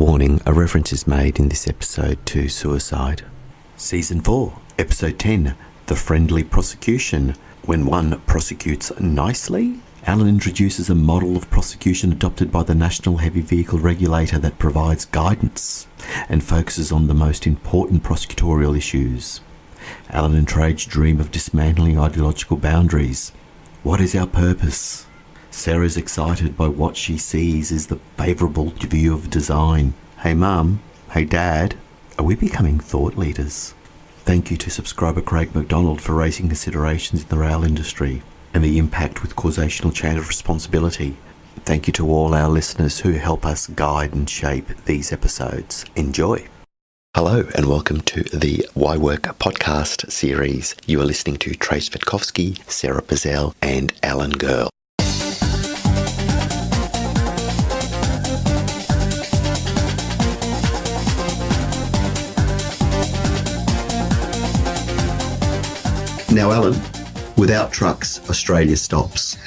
Warning, a reference is made in this episode to suicide. Season 4, Episode 10, The Friendly Prosecution. When one prosecutes nicely? Alan introduces a model of prosecution adopted by the National Heavy Vehicle Regulator that provides guidance and focuses on the most important prosecutorial issues. Alan and Trajce dream of dismantling ideological boundaries. What is our purpose? Sara is excited by what she sees as the favourable view of design. Hey Mum, hey Dad, are we becoming thought leaders? Thank you to subscriber Craig McDonald for raising considerations in the rail industry and the impact with causational chain of responsibility. Thank you to all our listeners who help us guide and shape these episodes. Enjoy. Hello and welcome to the Why Work podcast series. You are listening to Trajce Vetkovsky, Sara Pizzell and Alan Girl. Now, Alan, without trucks, Australia stops.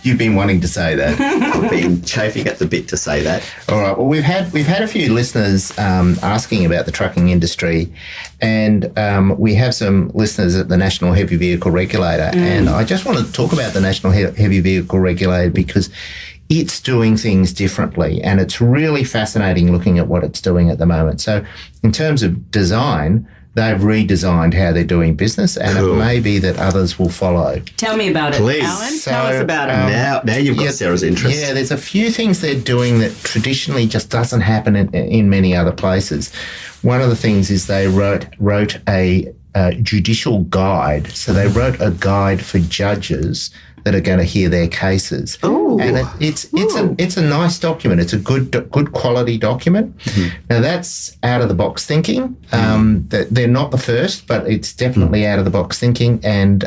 You've been wanting to say that. I've been chafing at the bit to say that. All right. Well, we've had a few listeners asking about the trucking industry, and we have some listeners at the National Heavy Vehicle Regulator, and I just want to talk about the National Heavy Vehicle Regulator because it's doing things differently, and it's really fascinating looking at what it's doing at the moment. So, in terms of design, they've redesigned how they're doing business, and It may be that others will follow. Tell me about Please. it, Alan. Tell us about it. Now you've got Sarah's interest. Yeah, there's a few things they're doing that traditionally just doesn't happen in many other places. One of the things is they wrote a judicial guide. So they wrote a guide for judges that are going to hear their cases. Ooh. And it's a nice document. It's a good quality document. Mm-hmm. Now that's out of the box thinking. They're not the first, but it's definitely out of the box thinking and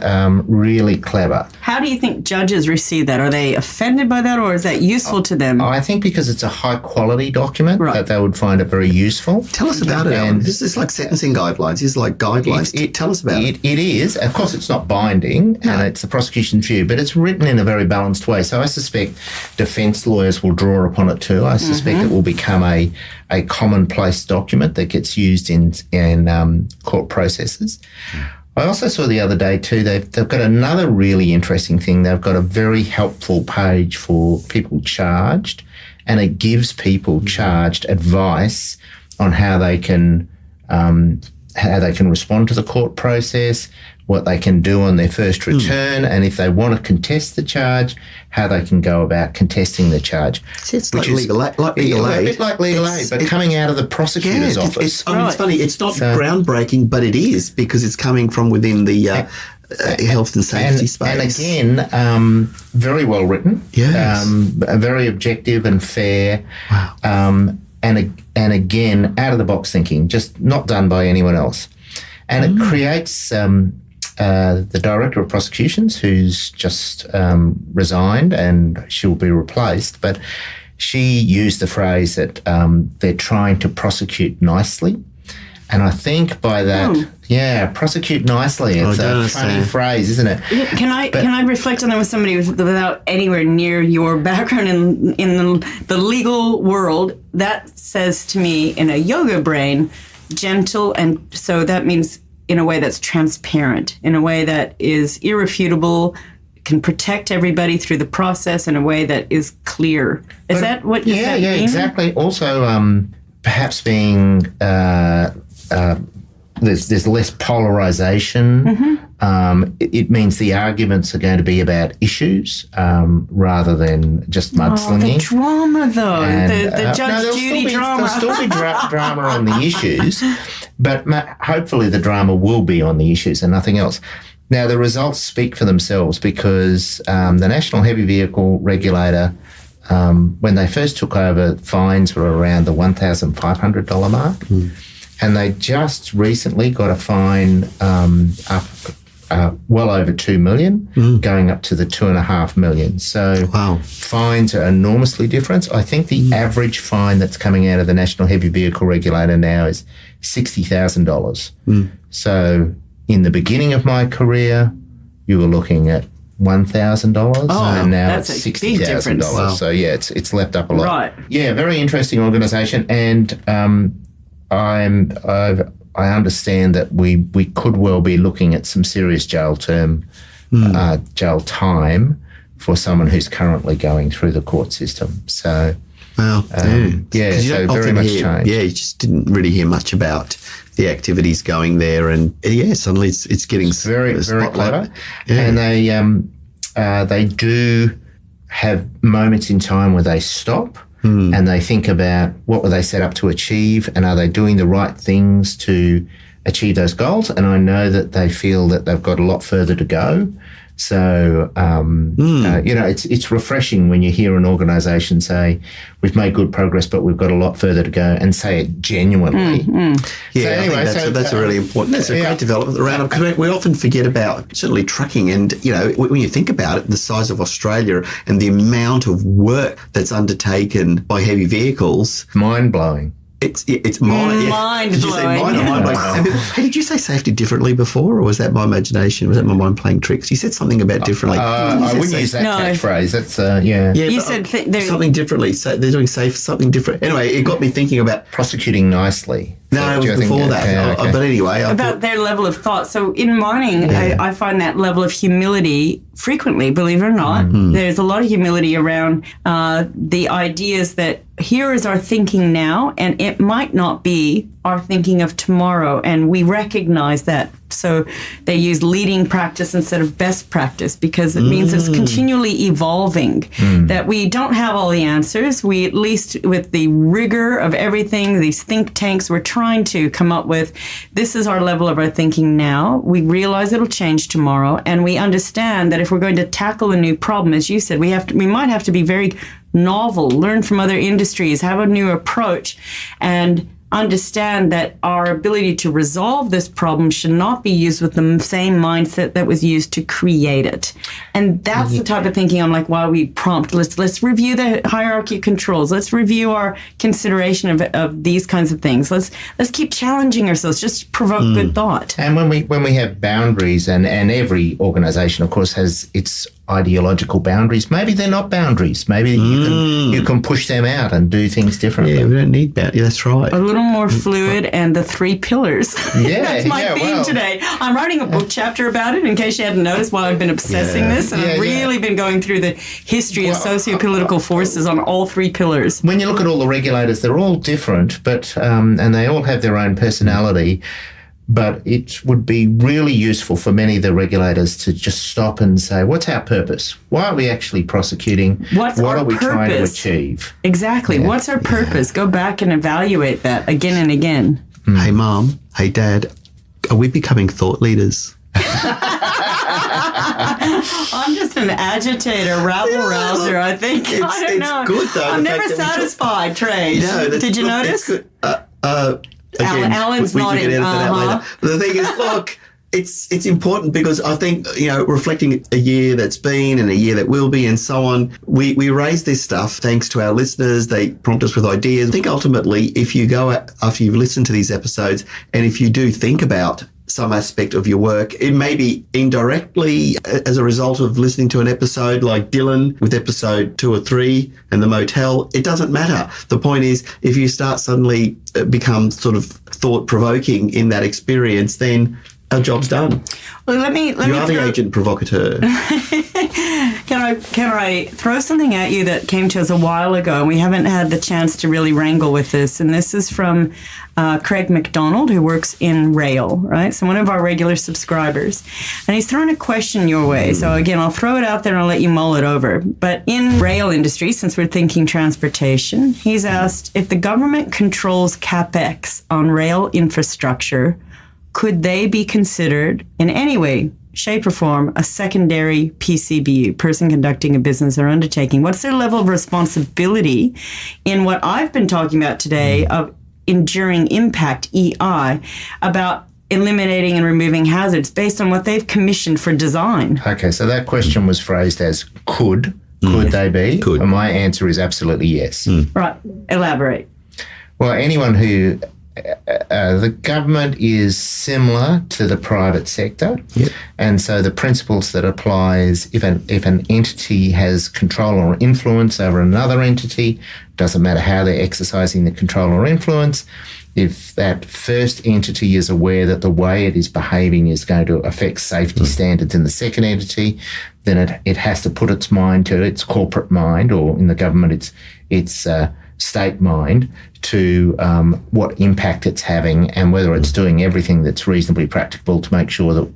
really clever. How do you think judges receive that? Are they offended by that, or is that useful to them? I think because it's a high quality document that they would find it very useful. Tell us about it, Alan. This is like sentencing guidelines. This is like guidelines. Tell us about it. It is. Of course, it's not binding, and it's the prosecution's view, but it's written in a very balanced way. So I suspect defence lawyers will draw upon it too. I suspect it will become a commonplace document that gets used in court processes. I also saw the other day too, they've got another really interesting thing. They've got a very helpful page for people charged, and it gives people charged advice on how they can respond to the court process, what they can do on their first return, and if they want to contest the charge, how they can go about contesting the charge. See, it's like legal aid. A bit like legal aid, but coming out of the prosecutor's office. It's funny. It's not groundbreaking, but it is because it's coming from within the health and safety space. And again, very well written. Yes. Very objective and fair. Wow. And again, out of the box thinking, just not done by anyone else. And it creates the Director of Prosecutions, who's just resigned and she'll be replaced, but she used the phrase that they're trying to prosecute nicely. And I think by that, prosecute nicely. It's a funny phrase, isn't it? Can I reflect on that with somebody without anywhere near your background in the legal world? That says to me in a yoga brain, gentle, and so that means in a way that's transparent, in a way that is irrefutable, can protect everybody through the process in a way that is clear. Is that what you said? Yeah, exactly. Also, perhaps being there's less polarization. It means the arguments are going to be about issues rather than just mudslinging. The drama, though. The Judge Judy drama. There'll still be drama on the issues, but hopefully the drama will be on the issues and nothing else. Now, the results speak for themselves because the National Heavy Vehicle Regulator, when they first took over, fines were around the $1,500 mark. And they just recently got a fine up well over $2 million, going up to the $2.5 million. So fines are enormously different. I think the average fine that's coming out of the National Heavy Vehicle Regulator now is $60,000. So in the beginning of my career, you were looking at $1,000, and now that's it's a big $60,000. difference. Wow. So yeah, it's leapt up a lot. Right. Yeah, very interesting organisation, and I understand that we could well be looking at some serious jail time for someone who's currently going through the court system. So. Well, yeah, 'Cause you so don't very often much hear, change. yeah, you just didn't really hear much about the activities going there, and suddenly it's getting Very, very spotlight. clever. Yeah. And they do have moments in time where they stop and they think about what were they set up to achieve, and are they doing the right things to achieve those goals? And I know that they feel that they've got a lot further to go. So, it's refreshing when you hear an organisation say, we've made good progress, but we've got a lot further to go, and say it genuinely. Yeah, So anyway, I think that's a really important, that's a great development around it, because we often forget about certainly trucking, and, when you think about it, the size of Australia and the amount of work that's undertaken by heavy vehicles. Mind-blowing. It's mind. Mind Did you say blowing. mind or mind blowing? Hey, did you say safety differently before, or was that my imagination? Was that my mind playing tricks? You said something about differently. I wouldn't use that No. catchphrase. That's, yeah. Yeah, You but, said something differently. So they're doing something different. Anyway, it got me thinking about. Prosecuting nicely. No, it was before that. Yeah, okay. But anyway, about their level of thought. So in mining, I find that level of humility frequently, believe it or not. There's a lot of humility around the ideas that here is our thinking now, and it might not be our thinking of tomorrow, and we recognize that. So they use leading practice instead of best practice, because it means it's continually evolving, that we don't have all the answers. We, at least with the rigor of everything, these think tanks, we're trying to come up with, this is our level of our thinking now. We realize it'll change tomorrow, and we understand that if we're going to tackle a new problem, as you said, we might have to be very novel, learn from other industries, have a new approach, and understand that our ability to resolve this problem should not be used with the same mindset that was used to create it. And that's the type of thinking I'm like, why we prompt, let's review the hierarchy of controls. Let's review our consideration of these kinds of things. Let's keep challenging ourselves, just provoke good thought. And when we have boundaries, and every organisation, of course, has its ideological boundaries. Maybe they're not boundaries. Maybe you can push them out and do things differently. Yeah, we don't need boundaries. Yeah, that's right. A little more fluid, and the 3 pillars. Yeah, That's my yeah, theme well. today. I'm writing a book chapter about it, in case you hadn't noticed, while I've been obsessing this. And I've really been going through the history of socio-political forces on all 3 pillars. When you look at all the regulators, they're all different, but and they all have their own personality. But it would be really useful for many of the regulators to just stop and say, what's our purpose? Why are we actually prosecuting? What are we trying to purpose? achieve? Exactly. Yeah. What's our purpose? Go back and evaluate that again and again. Hey, Mum. Hey, Dad. Are we becoming thought leaders? I'm just an agitator, rabble-rouser, I think. I don't know. It's good, though. I'm the never fact that we satisfied, Trajce. No, Did you notice? Good. Again, Alan's we can nodding. get into that later. But the thing is, look, it's important, because I think, reflecting a year that's been and a year that will be and so on, we raise this stuff thanks to our listeners. They prompt us with ideas. I think ultimately, if you go after you've listened to these episodes, and if you do think about some aspect of your work, it may be indirectly as a result of listening to an episode like Dylan with episode 2 or 3 and the motel. It doesn't matter. The point is, if you start suddenly become sort of thought-provoking in that experience, then our job's done. Well, let me You are the agent provocateur. Can I throw something at you that came to us a while ago, and we haven't had the chance to really wrangle with this? And this is from Craig McDonald, who works in rail, right? So one of our regular subscribers. And he's thrown a question your way. So again, I'll throw it out there and I'll let you mull it over. But in rail industry, since we're thinking transportation, he's asked, if the government controls CapEx on rail infrastructure, could they be considered in any way, shape, or form a secondary PCBU, person conducting a business or undertaking? What's their level of responsibility in what I've been talking about today of enduring impact, EI, about eliminating and removing hazards based on what they've commissioned for design? Okay, so that question was phrased as could they be? Could. And my answer is absolutely yes. Right. Elaborate. Well, anyone who the government is similar to the private sector. Yep. And so the principles that applies if an entity has control or influence over another entity, doesn't matter how they're exercising the control or influence, if that first entity is aware that the way it is behaving is going to affect safety standards in the second entity, then it has to put its mind to its corporate mind, or in the government its state mind, to what impact it's having and whether it's doing everything that's reasonably practicable to make sure that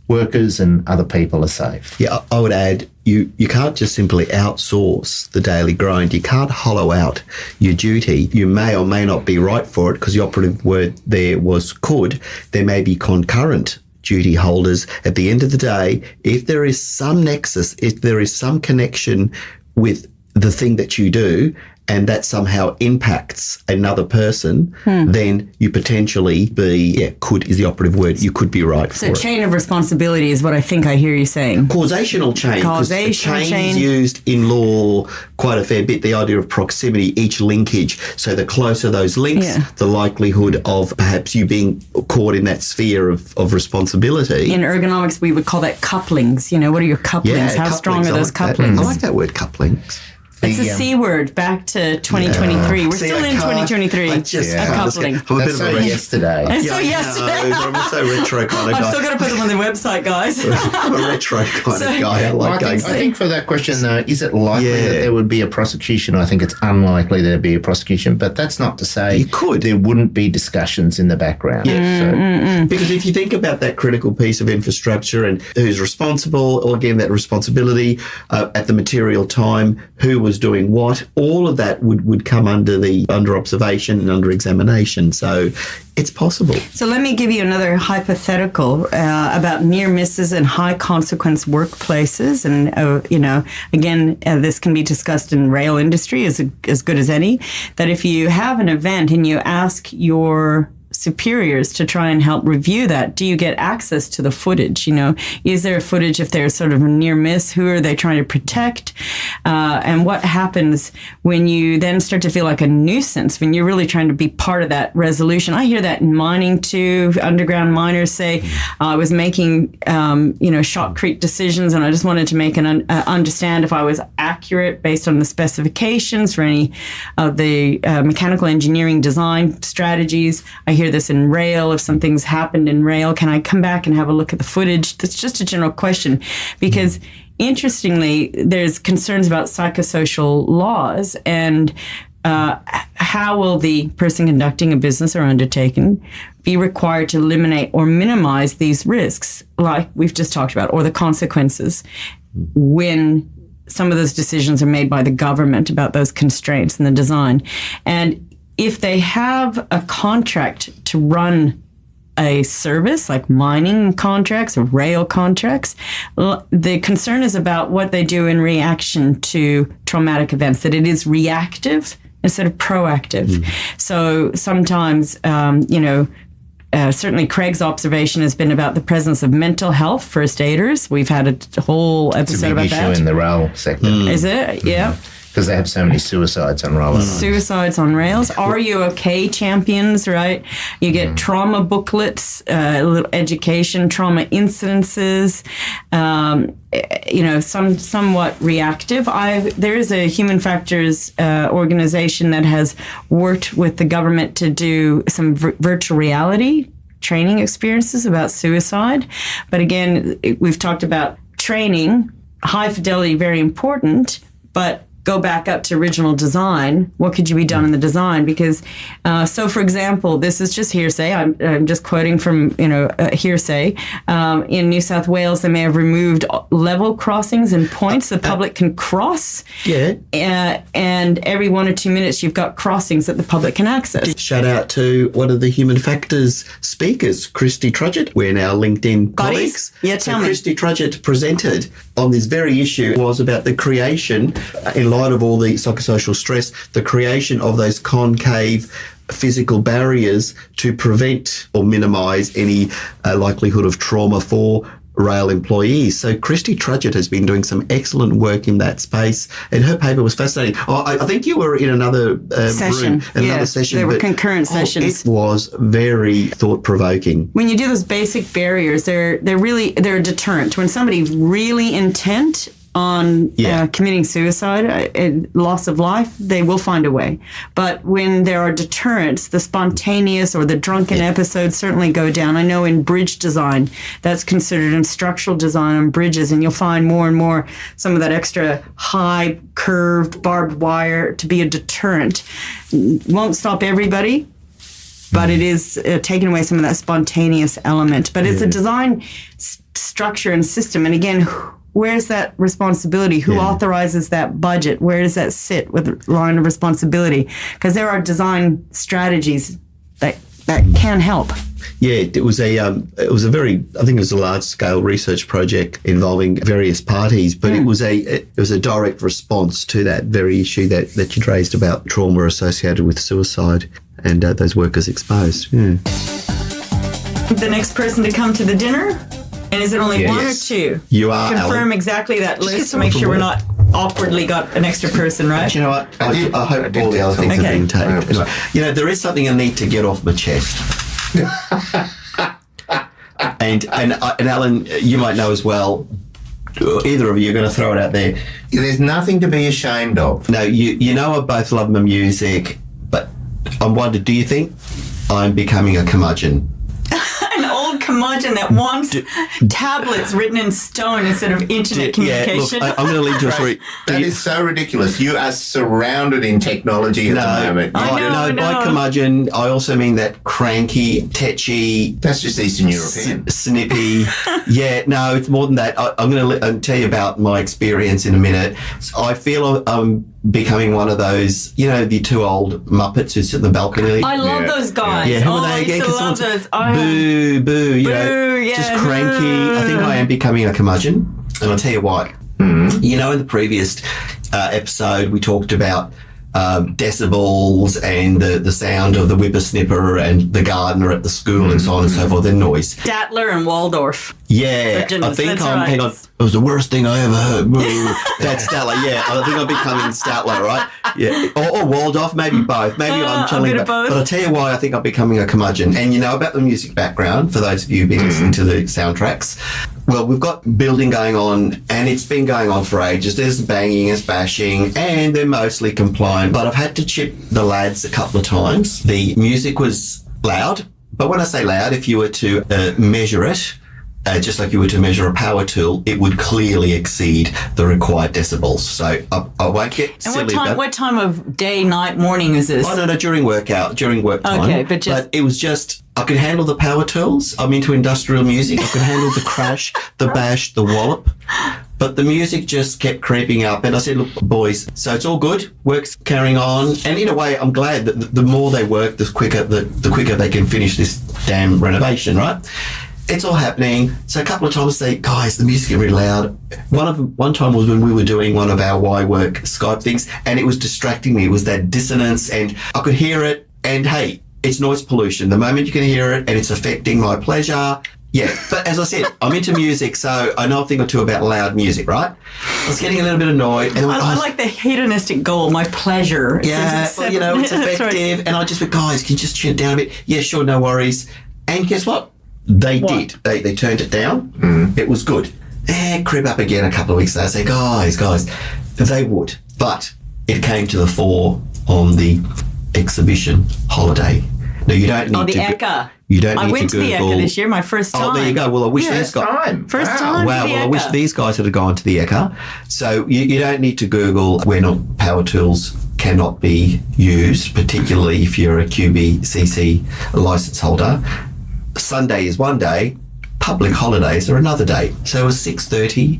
workers and other people are safe. Yeah, I would add, you can't just simply outsource the daily grind. You can't hollow out your duty. You may or may not be right for it, because the operative word there was could. There may be concurrent duty holders. At the end of the day, if there is some nexus, if there is some connection with the thing that you do, and that somehow impacts another person, then you potentially could is the operative word. You could be right for it. So chain of responsibility is what I think I hear you saying. Causational chain. Causation chain. Is used in law quite a fair bit, the idea of proximity, each linkage. So the closer those links, the likelihood of perhaps you being caught in that sphere of responsibility. In ergonomics, we would call that couplings. You know, what are your couplings? Yeah, How couplings. strong are those I like couplings? I like that word, couplings. It's a C word, back to 2023. We're still in 2023. I just a can't coupling. I'm a bit That's of so a yesterday. It's Yeah, so I yesterday. know, but I'm a so retro kind of I'm guy. still going to put them on the website, guys. I'm a retro kind of guy. I like I going. think for that question, though, is it likely Yeah. that there would be a prosecution? I think it's unlikely there'd be a prosecution, but that's not to say You could. there wouldn't be discussions in the background. So, Because if you think about that critical piece of infrastructure and who's responsible, or again, that responsibility at the material time, who was doing what, all of that would come under observation and under examination. So it's possible. So let me give you another hypothetical about near misses in high consequence workplaces. And, again, this can be discussed in rail industry as good as any, that if you have an event and you ask your superiors to try and help review that, do you get access to the footage? Is there footage if there's sort of a near miss? Who are they trying to protect? And what happens when you then start to feel like a nuisance, when you're really trying to be part of that resolution? I hear that in mining too. Underground miners say, I was making, shotcrete decisions, and I just wanted to make understand if I was accurate based on the specifications for any of the mechanical engineering design strategies. I hear this in rail. If something's happened in rail, can I come back and have a look at the footage? That's just a general question, because interestingly, there's concerns about psychosocial laws and how will the person conducting a business or undertaking be required to eliminate or minimize these risks, like we've just talked about, or the consequences when some of those decisions are made by the government about those constraints in the design. And if they have a contract to run a service like mining contracts or rail contracts, the concern is about what they do in reaction to traumatic events, that it is reactive instead of proactive. So sometimes, certainly Craig's observation has been about the presence of mental health first aiders. We've had a whole episode about that. It's a big issue in the rail sector. Is it? Yeah. Because they have so many suicides on rail. Suicides on rails. Are you okay champions, right? You get trauma booklets, little education, trauma incidences, somewhat reactive. There is a human factors organization that has worked with the government to do some virtual reality training experiences about suicide. But again, we've talked about training, high fidelity, very important, but go back up to original design. What could you be done in the design? Because, for example, this is just hearsay. I'm just quoting from, hearsay. In New South Wales, they may have removed level crossings and points the public can cross. Yeah. And every 1 or 2 minutes, you've got crossings that the public can access. Shout out to one of the human factors speakers, Christy Trajce. We're now LinkedIn colleagues. Yeah, tell me. Christy Trajce presented on this very issue was about the creation, in light of all the psychosocial stress, the creation of those concave physical barriers to prevent or minimise any likelihood of trauma for rail employees. So Christy Trajce has been doing some excellent work in that space, and her paper was fascinating. I think you were in another session. Room, another session. They were concurrent sessions. It was very thought-provoking. When you do those basic barriers, they're a deterrent. When somebody's really intent on committing suicide, loss of life, they will find a way. But when there are deterrents, the spontaneous or the drunken episodes certainly go down. I know in bridge design, that's considered in structural design on bridges, and you'll find more and more some of that extra high curved barbed wire to be a deterrent. Won't stop everybody, but it is taking away some of that spontaneous element. But it's a design structure and system. And again, where's that responsibility? Who authorizes that budget? Where does that sit with the line of responsibility? Because there are design strategies that can help. Yeah, it was a very, I think it was a large scale research project involving various parties, but it was a direct response to that very issue that you raised about trauma associated with suicide and those workers exposed. Yeah. The next person to come to the dinner. And is it only one or two? You are, confirm Alan. exactly that list to make sure we're not awkwardly got an extra person, right? You know what? I hope all the other things have been taken. You know, there is something I need to get off my chest. and Alan, you might know as well. Either of you are going to throw it out there. There's nothing to be ashamed of. No, you know I both love my music, but I wonder, do you think I'm becoming a curmudgeon? An old curmudgeon that wants tablets written in stone instead of internet communication. Yeah, look, I'm going to lead to a story. That is so ridiculous. You are surrounded in technology at the moment. I know. By curmudgeon, I also mean that cranky, tetchy. That's just Eastern European. Snippy. No, it's more than that. I'm going to tell you about my experience in a minute. I feel I'm becoming one of those, the two old Muppets who sit in the balcony. I love those guys. Yeah, who are they I again? used to love those. Boo, just cranky. I think I am becoming a curmudgeon, and I'll tell you why. In the previous episode, we talked about decibels and the sound of the whippersnipper and the gardener at the school and so on and so forth, and noise. Statler and Waldorf. Yeah, I think hang on. It was the worst thing I ever heard. That's Statler. Yeah, I think I'm becoming Statler, right? Yeah, or Waldorf, maybe both. Maybe I'm channeling both. But I'll tell you why I think I'm becoming a curmudgeon. And you know about the music background, for those of you who've been listening to the soundtracks. Well, we've got building going on, and it's been going on for ages. There's banging, there's bashing, and they're mostly compliant. But I've had to chip the lads a couple of times. The music was loud, but when I say loud, if you were to measure it, just like you were to measure a power tool, it would clearly exceed the required decibels. So I won't get silly. And what time of day, night, morning is this? Oh, no, during work time. Okay, but it was just, I could handle the power tools. I'm into industrial music. I could handle the crash, the bash, the wallop. But the music just kept creeping up. And I said, look, boys, so it's all good. Work's carrying on. And in a way, I'm glad that the more they work, the quicker they can finish this damn renovation, right? It's all happening. So a couple of times they, guys, the music is really loud. One time was when we were doing one of our Y Work Skype things, and it was distracting me. It was that dissonance, and I could hear it. And hey, it's noise pollution. The moment you can hear it, and it's affecting my pleasure. Yeah, but as I said, I'm into music, so I know a thing or two about loud music, right? I was getting a little bit annoyed. And I like the hedonistic goal, my pleasure. Yeah, well, it's effective. Right. And I just went, guys, can you just tune it down a bit? Yeah, sure, no worries. And guess what? They did. They turned it down. It was good. Creep up again a couple of weeks later. Say, guys, they would. But it came to the fore on the exhibition holiday. No, you don't need to. The ECA. You don't need to Google. I went to the ECA this year, my first time. Oh, there you go. Well, I wish these guys. First time. Wow. Well, I wish these guys had gone to the ECA. So you don't need to Google when power tools cannot be used, particularly if you're a QBCC license holder. Sunday is one day, public holidays are another day. So it was 6:30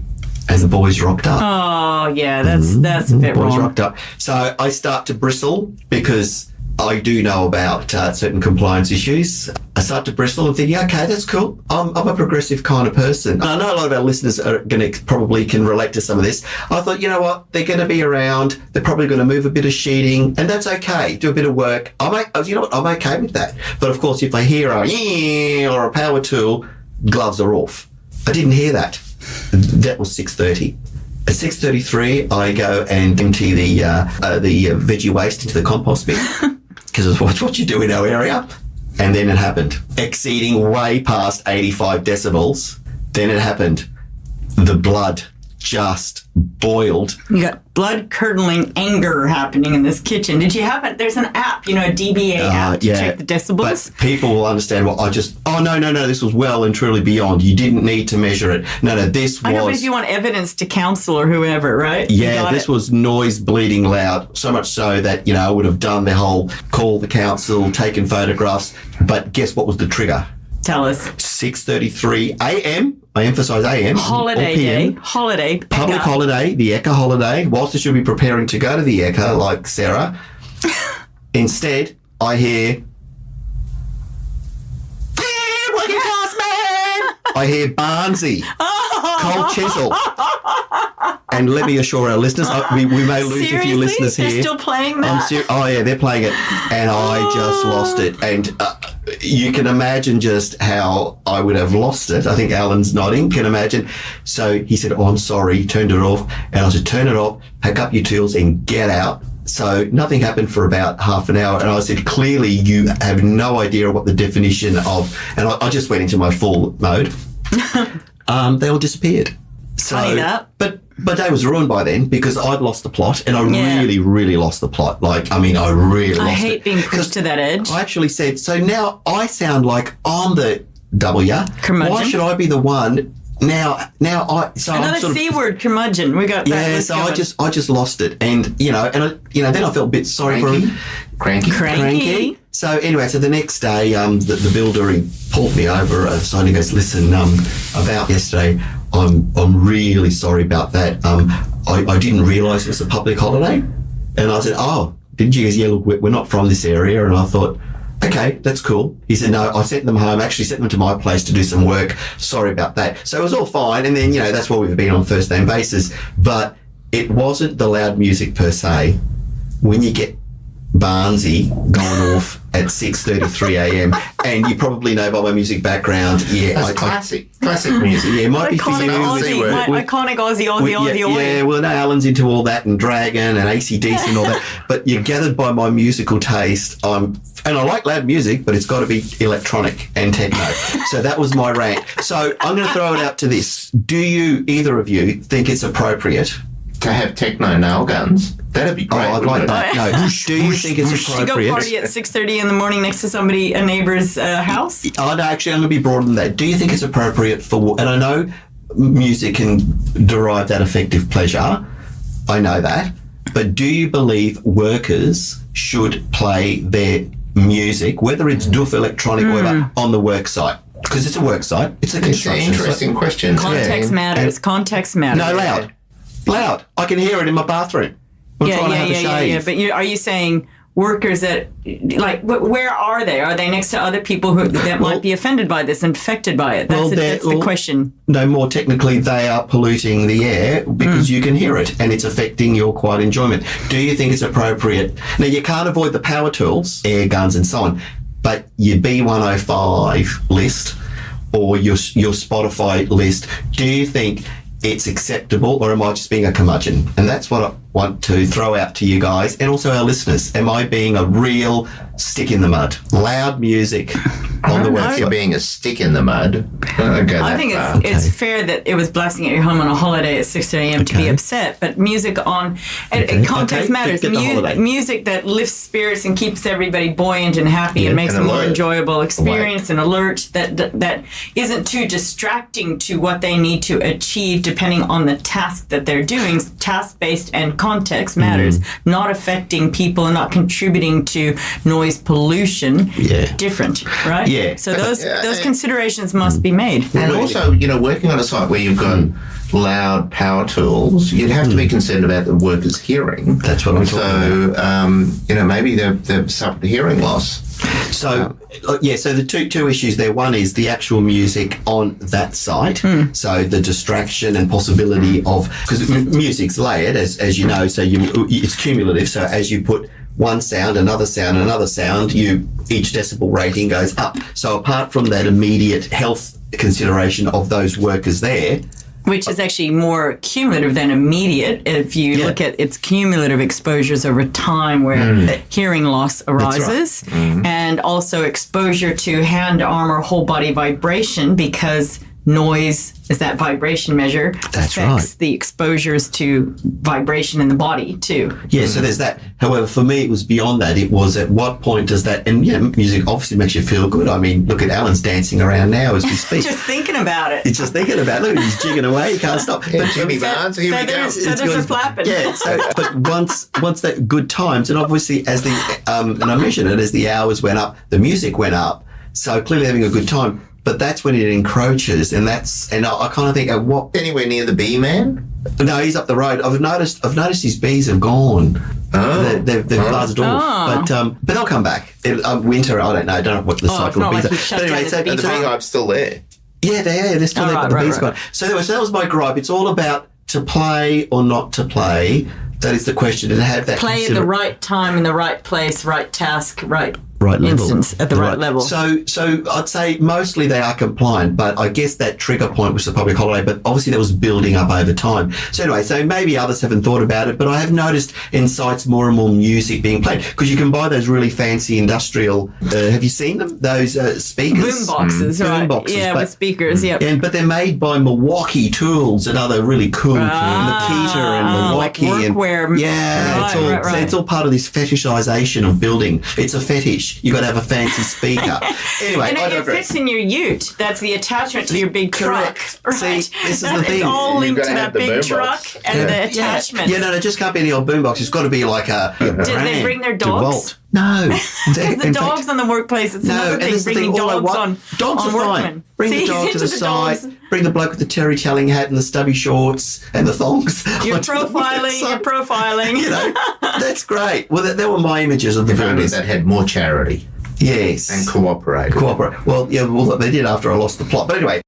and the boys rocked up. Oh, yeah, that's a bit wrong. Boys rocked up. So I start to bristle because I do know about certain compliance issues. I start to bristle and thinking, okay, that's cool. I'm a progressive kind of person. And I know a lot of our listeners are probably can relate to some of this. I thought, you know what? They're going to be around. They're probably going to move a bit of sheeting, and that's okay. Do a bit of work. I'm okay with that. But of course, if I hear a or a power tool, gloves are off. I didn't hear that. That was 6:30. At 6:33, I go and empty the veggie waste into the compost bin because it's what you do in our area. And then it happened, exceeding way past 85 decibels. Then it happened. The blood just boiled. You got blood-curdling anger happening in this kitchen. Did you have it? There's an app, a DBA app to check the decibels. But people will understand what no, this was well and truly beyond. You didn't need to measure it. No, this was... I know, but if you want evidence to counsel or whoever, right? Yeah, this was noise bleeding loud, so much so that, I would have done the whole call the council, taken photographs, but guess what was the trigger? Tell us. 6:33 a.m. I emphasise a.m. Holiday day. Holiday. Public holiday, the ECA holiday. Whilst I should be preparing to go to the ECA, like Sara, instead I hear, working class man! I hear Barnsey, Cold Chisel. And let me assure our listeners, we may lose a few listeners here. They're still playing that? They're playing it. And I just lost it. And you can imagine just how I would have lost it. I think Alan's nodding, can imagine. So he said, I'm sorry, he turned it off. And I said, turn it off, pack up your tools and get out. So nothing happened for about half an hour. And I said, clearly you have no idea what the definition of, and I just went into my full mode. They all disappeared. So, funny that. But my day was ruined by then because I'd lost the plot, and I really, really lost the plot. I really lost it. I hate being pushed to that edge. I actually said, so now I sound like I'm the W. Curmudgeon. Why should I be the one? Another C word, curmudgeon. We got that. Yeah, so I just lost it, and then I felt a bit sorry for him. Cranky. So anyway, so the next day, the builder, he pulled me over aside and he goes, listen, about yesterday, I'm really sorry about that. I didn't realise it was a public holiday. And I said, oh, didn't you? He goes, yeah, look, we're not from this area. And I thought, okay, that's cool. He said, no, I sent them home, actually sent them to my place to do some work. Sorry about that. So it was all fine. And then, that's why we've been on first name basis. But it wasn't the loud music per se. When you get Barnsey going off at 6:33 a.m. and you probably know by my music background, that's classic music. Yeah, it might be for you. Iconic Aussie. Yeah, well, no, Alan's into all that and Dragon and AC/DC and all that. But you're gathered by my musical taste. And I like loud music, but it's got to be electronic and techno. So that was my rant. So I'm going to throw it out to this. Do you, either of you, think it's appropriate to have techno nail guns? That'd be great. Oh, I'd like that. No. Do you think it's appropriate? To go party at 6:30 in the morning next to a neighbour's house? Oh, no, actually, I'm going to be broader than that. Do you think it's appropriate for, and I know music can derive that affective pleasure, I know that, but do you believe workers should play their music, whether it's doof, electronic, or whatever, on the work site? Because it's a work site. It's a construction an interesting question. Context matters. Context matters. No, loud. I can hear it in my bathroom. I'm trying to have a shave. But are you saying workers that, where are they? Are they next to other people that might be offended by this and affected by it? That's the question. No, more technically, they are polluting the air because you can hear it and it's affecting your quiet enjoyment. Do you think it's appropriate? Now, you can't avoid the power tools, air guns and so on, but your B105 list or your Spotify list, do you think it's acceptable, or am I just being a curmudgeon? And that's what I want to throw out to you guys and also our listeners. Am I being a real stick in the mud? Loud music on the website. You're being a stick in the mud. I think it's fair that it was blasting at your home on a holiday at 6 a.m. to be upset, but music on context matters. Music that lifts spirits and keeps everybody buoyant and happy and makes a more enjoyable experience and alert that isn't too distracting to what they need to achieve depending on the task that they're doing. Task-based and context matters, not affecting people and not contributing to noise pollution. Different, right? Yeah. So those considerations must be made. And also, working on a site where you've got loud power tools, you'd have to be concerned about the workers' hearing. That's what I'm talking about. So, maybe they've suffered hearing loss. So, so the two issues there. One is the actual music on that site. So the distraction and possibility of, because music's layered, as you know, so it's cumulative. So as you put one sound, another sound, another sound, each decibel rating goes up. So apart from that immediate health consideration of those workers there, which is actually more cumulative than immediate if you look at its cumulative exposures over time where hearing loss arises, and also exposure to hand, arm, or whole body vibration, because noise is that vibration measure. That's affects the exposures to vibration in the body too. Yeah, so there's that. However, for me, it was beyond that. It was at what point does that, and music obviously makes you feel good. I mean, look at Alan's dancing around now as we speak. Just thinking about it. It's just thinking about it. Look, he's jigging away. He can't stop. Yeah, Jimmy Barnes, here we go. Feathers are flapping. Yeah, but once that good times, and obviously as and I mentioned it, as the hours went up, the music went up. So clearly having a good time. But that's when it encroaches, and I kind of think, what? Anywhere near the bee man? No, he's up the road. I've noticed his bees have gone. Oh, they've buzzed off, but they'll come back. Winter, I don't know. I don't know what the cycle of bees are. But anyway, and the beehive's still there. Yeah, they're still there, but the bees gone. So anyway, so that was my gripe. It's all about to play or not to play. That is the question. To have that play at the right time, in the right place, right task, right level. Instance at the right level. So I'd say mostly they are compliant, but I guess that trigger point was the public holiday, but obviously that was building up over time. So anyway, so maybe others haven't thought about it, but I have noticed in sites more and more music being played, because you can buy those really fancy industrial, have you seen them? Those speakers? Boom boxes, right. Boom boxes. Yeah, with speakers, yeah. But they're made by Milwaukee Tools and other really cool Makita and Milwaukee. Like workwear. It's all part of this fetishization of building. It's a fetish. You've got to have a fancy speaker. Anyway, and it fits in your ute. That's the attachment to your big truck. Right? See, this is the thing. It's all linked to that big truck and the attachment. Yeah, no, it just can't be any old boombox. It's got to be like a Did they bring their dogs? No. Because the dogs on the workplace, it's another thing, bringing dogs on dogs are workmen. fine. Bring the dog to the side. Bring the bloke with the Terry Telling hat and the stubby shorts and the thongs. You're profiling. You know, that's great. Well, there were my images of the families that had more charity. Yes. And cooperate. Well, yeah, they did after I lost the plot. But anyway.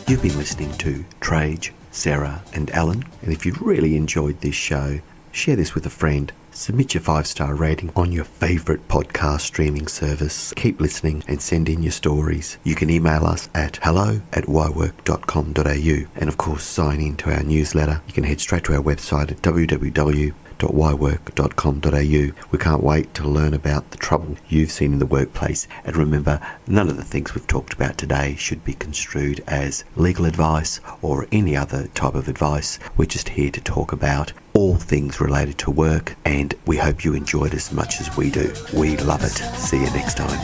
You've been listening to Trajce, Sara and Alan, and if you really enjoyed this show, share this with a friend. Submit your 5-star rating on your favourite podcast streaming service. Keep listening and send in your stories. You can email us at hello@ywork.com.au, and of course sign in to our newsletter. You can head straight to our website at www.ywork.com.au. We can't wait to learn about the trouble you've seen in the workplace, and remember, none of the things we've talked about today should be construed as legal advice or any other type of advice. We're just here to talk about all things related to work, and we hope you enjoyed as much as we do. We love it. See you next time.